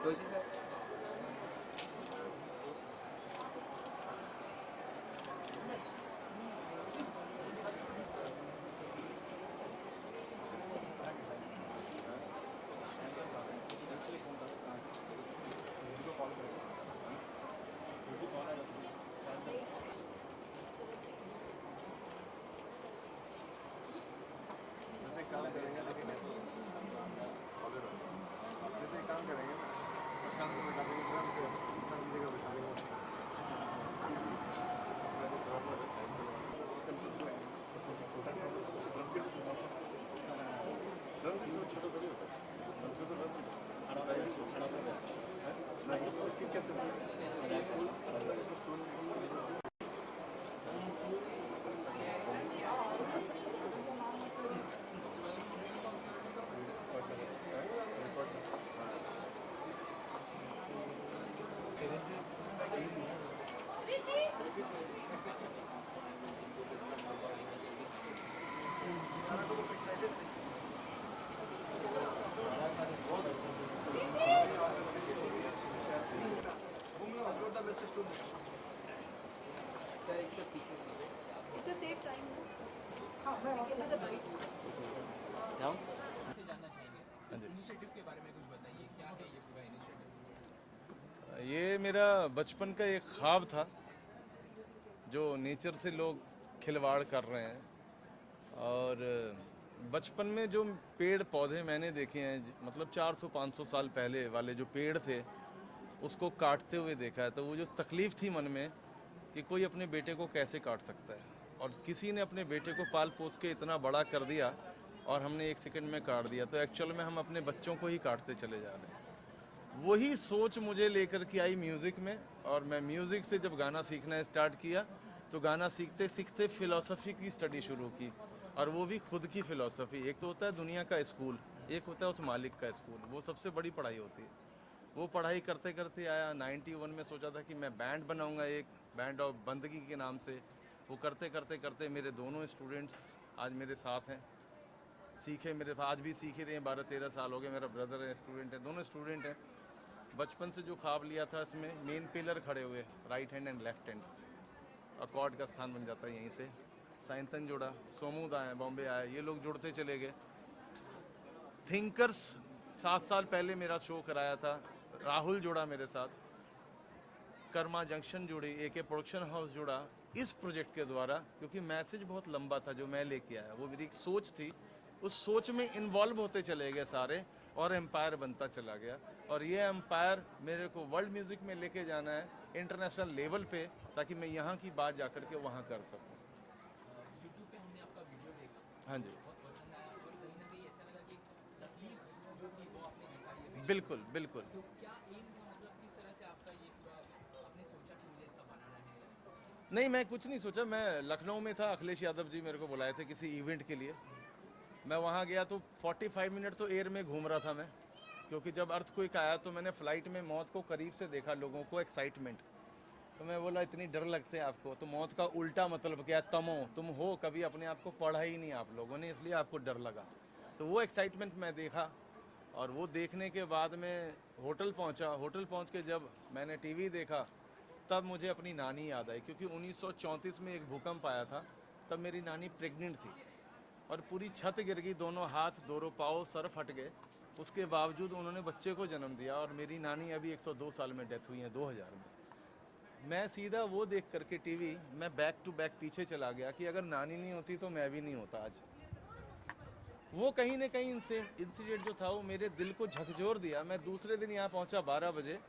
तो जी सर काम करेंगे लेकिन काम करेंगे शांत को बैठा देंगे शांति जगह बैठा देंगे सर एक सर पीछे It will save time. We can do the bites first. जाओ से जानना चाहेंगे इस इनिशिएटिव के बारे में कुछ बताइए, क्या है ये पूरा इनिशिएटिव? ये मेरा बचपन का एक ख्वाब था जो नेचर से लोग खिलवाड़ कर रहे हैं। और बचपन में जो पेड़ पौधे मैंने देखे हैं, मतलब 400-500 साल पहले वाले जो पेड़ थे उसको काटते हुए देखा है, तो वो जो तकलीफ़ थी मन में कि कोई अपने बेटे को कैसे काट सकता है, और किसी ने अपने बेटे को पाल पोस के इतना बड़ा कर दिया और हमने 1 सेकंड में काट दिया। तो एक्चुअल में हम अपने बच्चों को ही काटते चले जा रहे हैं। वही सोच मुझे लेकर के आई म्यूज़िक में, और मैं म्यूज़िक से जब गाना सीखना स्टार्ट किया तो गाना सीखते सीखते फ़िलासफ़ी की स्टडी शुरू की, और वो भी खुद की फ़िलासफ़ी। एक तो होता है दुनिया का स्कूल, एक होता है उस मालिक का स्कूल, वो सबसे बड़ी पढ़ाई होती है। वो पढ़ाई करते करते आया 91 में, सोचा था कि मैं बैंड बनाऊंगा, एक बैंड ऑफ बंदगी के नाम से। वो करते करते करते मेरे दोनों स्टूडेंट्स आज मेरे साथ हैं, सीखे मेरे आज भी सीख ही रहे हैं। 12-13 साल हो गए। मेरा ब्रदर है, स्टूडेंट है, दोनों स्टूडेंट हैं। बचपन से जो ख्वाब लिया था इसमें मेन पिलर खड़े हुए, right hand and left hand, accord का स्थान बन जाता है यहीं से। साइंतन जुड़ा, सोमूद आए, बॉम्बे आए, ये लोग जुड़ते चले गए। थिंकर्स 7 साल पहले मेरा शो कराया था, राहुल जुड़ा मेरे साथ, कर्मा जंक्शन जुड़ी, एके प्रोडक्शन हाउस जुड़ा इस प्रोजेक्ट के द्वारा, क्योंकि मैसेज बहुत लंबा था जो मैं लेके आया। वो मेरी एक सोच थी, उस सोच में इन्वॉल्व होते चले गए सारे, और एम्पायर बनता चला गया। और ये एम्पायर मेरे को वर्ल्ड म्यूज़िक में लेके जाना है, इंटरनेशनल लेवल पे, ताकि मैं यहाँ की बात जा कर के वहाँ कर सकूँ। यूट्यूब पे हमने आपका वीडियो देखा, हाँ जी, बहुत पसंद आया, और कहीं ना कहीं ऐसा लगा कि तकलीफ जो थी वो आपने दिखाई है। बिल्कुल बिल्कुल। तो क्या एम था, मतलब किस तरह से आपका ये पूरा आपने सोचा कि मुझे ऐसा बनाना है? नहीं, मैं कुछ नहीं सोचा। मैं लखनऊ में था, अखिलेश यादव जी मेरे को बुलाए थे किसी इवेंट के लिए। मैं वहाँ गया तो 45 मिनट तो एयर में घूम रहा था मैं, क्योंकि जब अर्थक्वेक आया तो मैंने फ़्लाइट में मौत को करीब से देखा, लोगों को एक्साइटमेंट। तो मैं बोला इतनी डर लगते हैं आपको, तो मौत का उल्टा मतलब क्या है, तमो, तुम हो कभी अपने आप को पढ़ा ही नहीं आप लोगों ने, इसलिए आपको डर लगा। तो वो एक्साइटमेंट मैं देखा, और वो देखने के बाद में होटल पहुंचा। होटल पहुंच के जब मैंने टीवी देखा तब मुझे अपनी नानी याद आई, क्योंकि 1934 में एक भूकंप आया था, तब मेरी नानी प्रेग्नेंट थी और पूरी छत गिर गई, दोनों हाथ दोनों पाँव सर फट गए। उसके बावजूद उन्होंने बच्चे को जन्म दिया, और मेरी नानी अभी 102 साल में डेथ हुई है 2000 में। मैं सीधा वो देख करके टीवी, मैं बैक टू बैक पीछे चला गया कि अगर नानी नहीं होती तो मैं भी नहीं होता आज। वो कहीं ना कहीं इंसिडेंट जो था वो मेरे दिल को झकझोर दिया। मैं दूसरे दिन यहाँ पहुँचा 12 बजे,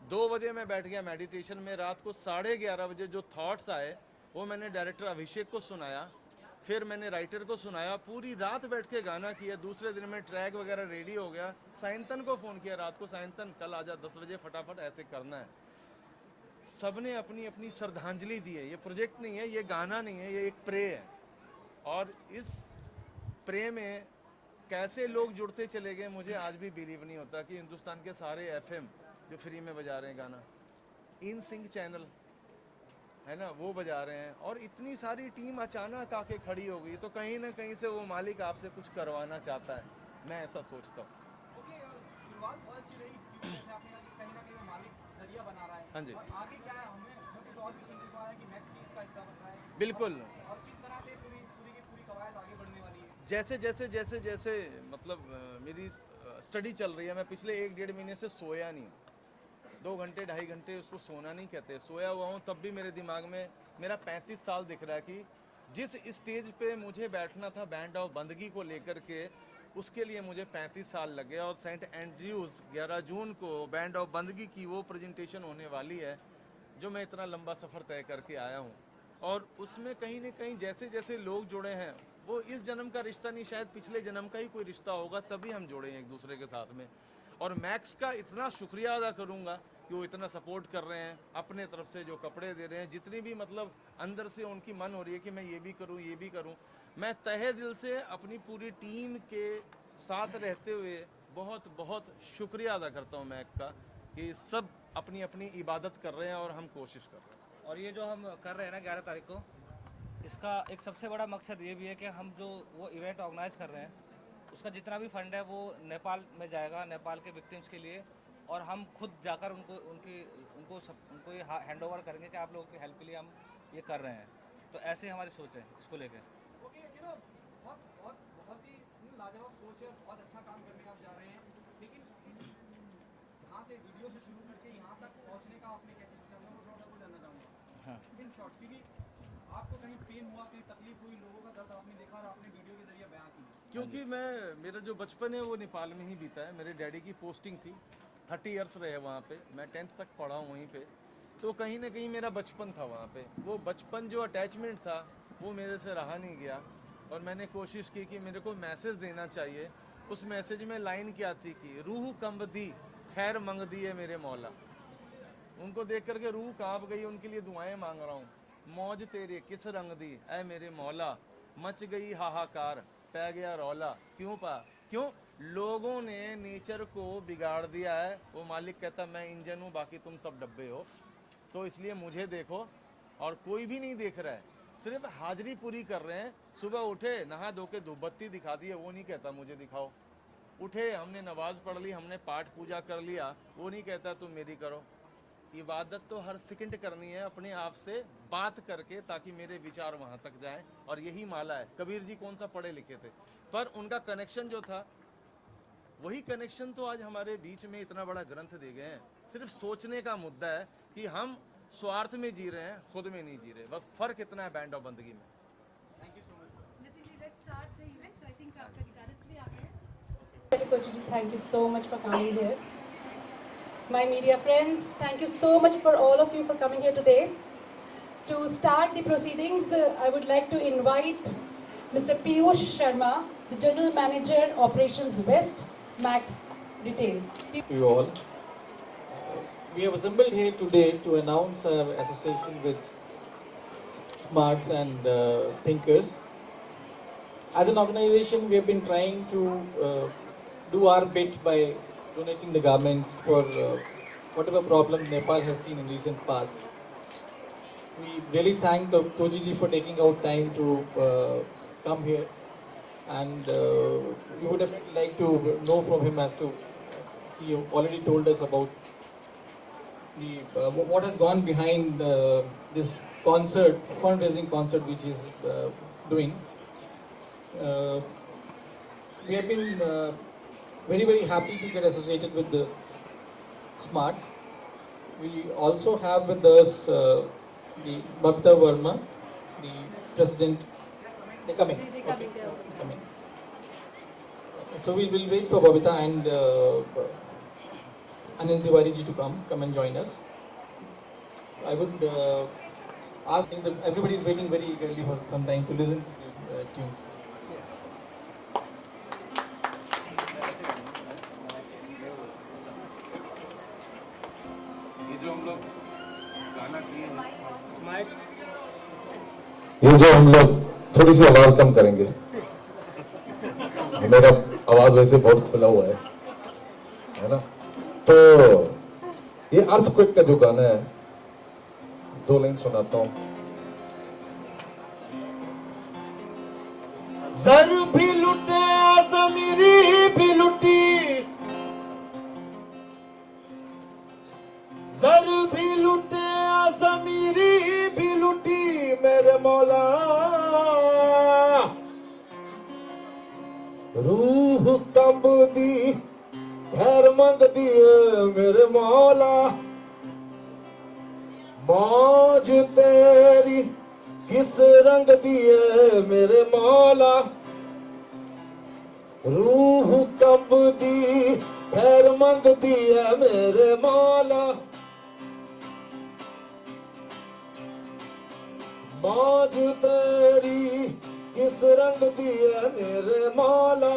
2 बजे मैं बैठ गया मेडिटेशन में। रात को 11:30 बजे जो थॉट्स आए वो मैंने डायरेक्टर अभिषेक को सुनाया, फिर मैंने राइटर को सुनाया, पूरी रात बैठ के गाना किया। दूसरे दिन में ट्रैक वगैरह रेडी हो गया, साइंतन को फ़ोन किया रात को, साइंतन कल आजा 10 बजे फटाफट, ऐसे करना है। सबने अपनी अपनी श्रद्धांजलि दी है। ये प्रोजेक्ट नहीं है, ये गाना नहीं है, ये एक प्रे है। और इस प्रे में कैसे लोग जुड़ते चले गए, मुझे आज भी बिलीव नहीं होता कि हिंदुस्तान के सारे एफएम जो फ्री में बजा रहे हैं गाना, इन सिंह चैनल है ना, वो बजा रहे हैं, और इतनी सारी टीम अचानक आके खड़ी हो गई, तो कहीं ना कहीं से वो मालिक आपसे कुछ करवाना चाहता है, मैं ऐसा सोचता हूँ। ओके, शुरुआत शुरुआत बहुत अच्छी रही क्योंकि जैसे आपने कहा कि कहीं ना कहीं वो मालिक जरिया बना रहा है। हाँ जी। और आगे क्या है, हमें कुछ और भी सुनने को आया कि मैक्स भी इसका हिस्सा बन रहा है। बिल्कुल। और किस तरह से पूरी पूरी की पूरी कवायद आगे बढ़ने वाली है। जैसे मतलब मेरी स्टडी चल रही है, मैं पिछले 1-1.5 महीने से सोया नहीं हूँ। 2 घंटे 2.5 घंटे उसको सोना नहीं कहते, सोया हुआ हूँ तब भी मेरे दिमाग में मेरा 35 साल दिख रहा है कि जिस स्टेज पे मुझे बैठना था बैंड ऑफ बंदगी को लेकर के, उसके लिए मुझे 35 साल लगे। और सेंट एंड्रयूज़ 11 जून को बैंड ऑफ बंदगी की वो प्रेजेंटेशन होने वाली है जो मैं इतना लंबा सफ़र तय करके आया हूँ। और उसमें कहीं ना कहीं जैसे जैसे लोग जुड़े हैं, वो इस जन्म का रिश्ता नहीं, शायद पिछले जन्म का ही कोई रिश्ता होगा, तभी हम जुड़े हैं एक दूसरे के साथ में। और मैक्स का इतना शुक्रिया अदा करूंगा कि वो इतना सपोर्ट कर रहे हैं, अपने तरफ से जो कपड़े दे रहे हैं, जितनी भी मतलब अंदर से उनकी मन हो रही है कि मैं ये भी करूं ये भी करूं। मैं तहे दिल से अपनी पूरी टीम के साथ रहते हुए बहुत बहुत शुक्रिया अदा करता हूं मैक का कि सब अपनी अपनी इबादत कर रहे हैं और हम कोशिश कर रहे हैं। और ये जो हम कर रहे हैं ना 11 तारीख को, इसका एक सबसे बड़ा मकसद ये भी है कि हम जो वो इवेंट ऑर्गेनाइज कर रहे हैं उसका जितना भी फंड है वो नेपाल में जाएगा, नेपाल के विक्टिम्स के लिए। और हम खुद जाकर उनको ये हैंड ओवर करेंगे कि आप लोगों की हेल्प के लिए हम ये कर रहे हैं। तो ऐसे हमारी सोच है इसको लेकर। ओके, बहुत ही लाजवाब सोच है और बहुत अच्छा काम करने आप जा रहे हैं। लेकिन यहाँ से वीडियो से शुरू करके यहाँ तक पहुँचने का आपने कैसे सोचा, मैं वो थोड़ा सा जानना चाहूँगा। हाँ, इन शॉर्ट, क्योंकि आपको कहीं पेन हुआ, कहीं तकलीफ हुई, लोगों का दर्द आपने देखा और आपने वीडियो के जरिए बयां की। क्योंकि मेरा जो बचपन है वो नेपाल में ही बीता है। मेरे डैडी की पोस्टिंग थी, 30 इयर्स रहे वहाँ पे, मैं 10th तक पढ़ा हूँ वहीं पे। तो कहीं ना कहीं मेरा बचपन था वहाँ पे, वो बचपन जो अटैचमेंट था वो मेरे से रहा नहीं गया। और मैंने कोशिश की कि मेरे को मैसेज देना चाहिए। उस मैसेज में लाइन क्या थी कि रूह कंब दी खैर मंग दी है मेरे मौला। उनको देख करके रूह कांप गई, उनके लिए दुआएं मांग रहा हूँ। मौज तेरे किस रंग दी ऐ मेरे मौला, मच गई हाहाकार पै गया रौला। क्यों लोगों ने नेचर को बिगाड़ दिया है। वो मालिक कहता मैं इंजन हूँ, बाकी तुम सब डब्बे हो। सो इसलिए मुझे देखो, और कोई भी नहीं देख रहा है, सिर्फ हाजिरी पूरी कर रहे हैं। सुबह उठे, नहा धो के धूपबत्ती दिखा दी है, वो नहीं कहता मुझे दिखाओ। उठे, हमने नमाज पढ़ ली, हमने पाठ पूजा कर लिया, वो नहीं कहता तुम मेरी करो। इबादत तो हर सेकंड करनी है, अपने आप से बात करके, ताकि मेरे विचार वहाँ तक जाएं। और यही माला है। कबीर जी कौन सा पढ़े लिखे थे, पर उनका कनेक्शन जो था, वही कनेक्शन तो आज हमारे बीच में इतना बड़ा ग्रंथ दे गए हैं। सिर्फ सोचने का मुद्दा है कि हम स्वार्थ में जी रहे हैं, खुद में नहीं जी रहे। बस फर्क इतना है बैंड ऑफ बंदगी में। Thank you so much sir. Basically, let's start the event. So I think आपका guitarist भी आ गया है. Tochi ji, thank you so much for coming here. My media friends, thank you so much for all of you for coming here today. To start the proceedings, I would like to invite Mr. Piyush Sharma, the General Manager, Operations West, Max Retail. To you all. We have assembled here today to announce our association with Smarts and Thinkers. As an organization, we have been trying to do our bit by donating the garments for whatever problem Nepal has seen in recent past. We really thank the Toji ji for taking out time to come here, and we would have liked to know from him as to, he already told us about the what has gone behind this concert, fundraising concert which he is doing. We have been very happy to get associated with the Smarts. We also have with us the Babita Verma, the president. They're coming. They're coming, they're Okay, coming. So we will wait for Babita and Anand Tiwari ji to come and join us. I would ask that everybody is waiting very eagerly for some time to listen to the tunes. ये जो हम लोग गाना किए हैं, ये जो हम लोग थोड़ी सी आवाज कम करेंगे, मेरा आवाज वैसे बहुत खुला हुआ है ना। तो ये अर्थक्वेक का जो गाना है, 2 लाइन सुनाता हूँ। जर भी लुटे जमीरी भी लुटी, रूह कंबदी खैर मंगदी है मेरे मौला मौज तेरी किस रंग दी है मेरे मौला रूह कंबदी खैर मंगदी है मेरे मौला मौज तेरी किस रंग दी है मेरे मौला